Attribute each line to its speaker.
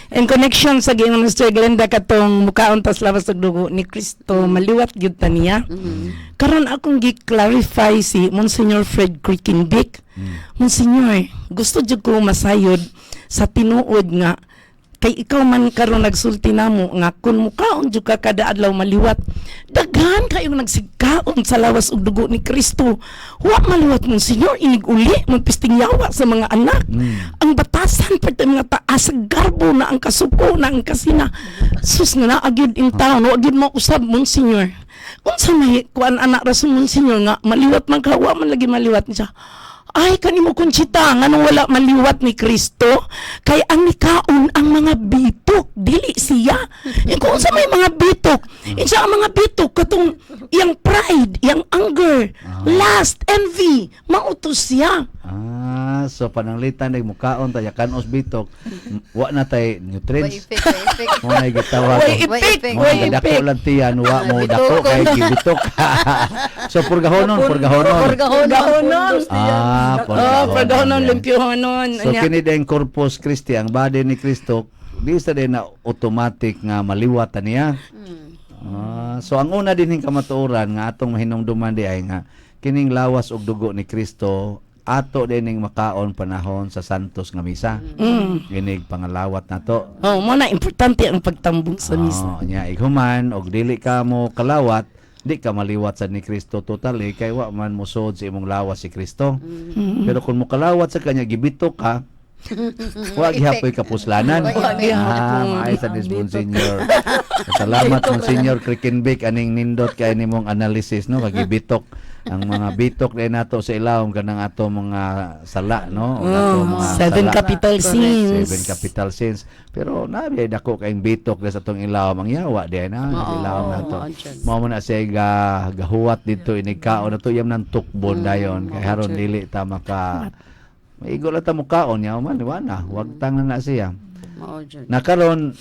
Speaker 1: In connection sa Ginoo Mr. Glenda katong mukaon tas lawas og dugo ni Kristo maliwat gyud ta niya. Karon akong gi-clarify si Monsignor Fred Quickenbeck. Monsignor, gusto jud ko masayod sa tinuod nga kay ikaw man karon nagsulti namo nga kun mukaon jud ka kada adlaw maliwat, daghan kayo nagsigkaon sa lawas ug dugo ni Kristo. Wa maliwat mong Senyor inig uli magpisting yawa sa mga anak. Ang batasan pati mga taas garbo na ang kasuko na ang kasina. Sus nga naagid in town, wa gyud mo usab mong Senyor. Unsa may kuan anak rason mong Senyor nga maliwat man ka, wa man lagi maliwat niya. Ay, kanimo Conchita, nga nung wala maliwat ni Kristo, kay ang nikaon ang mga bitok, dili siya. Kung sa may mga bitok, isa ang mga bitok, katong yung pride, yung anger, lust, envy, mautos siya.
Speaker 2: So pananglitan ay mukaon tayo kanos bitok, wa na tay nutrients. Mo na gitawag. Mo na dako lang tiyan, wa mo dako kay gibitok. So purgahonon.
Speaker 1: Purgahonon, limpyohonon.
Speaker 2: So kini din Corpus Christi, ang body ni Kristo, di sa din na automatic nga maliwat niya. So ang una din kamatuoran nga atong mahinumduman di ay nga kining lawas og dugo ni Kristo ato dining makaon panahon sa santos nga misa. Ginig pangalawat nato.
Speaker 1: Mo na importante ang pagtambong sa misa.
Speaker 2: Nya ighuman og dili ka mo kalawat, di ka maliwat sa ni Kristo totally kay wa man musod sa imong lawas si Kristo. Pero kung mo kalawat sa kanya gibitok ka, wa gihapoy kapuslanan. Maay sa disbon Senyor. Salamat mo Senyor Quickenbeck aning nindot kay nimong analysis no kagibitok ang mga bitok din nato sa ilawom kanang ato mga sala no
Speaker 1: Seven capital sins.
Speaker 2: Seven capital sins. Pero nabi dako kayong bitok sa atong ilawom ang yawa di na ilawom nato. Mao man na siya gahuwat dito inigkaon nato yam nang tukbon dayon kay haron dili ta maka maigo lang ta mukaon yaw man wala wag tang na siya. Nakaron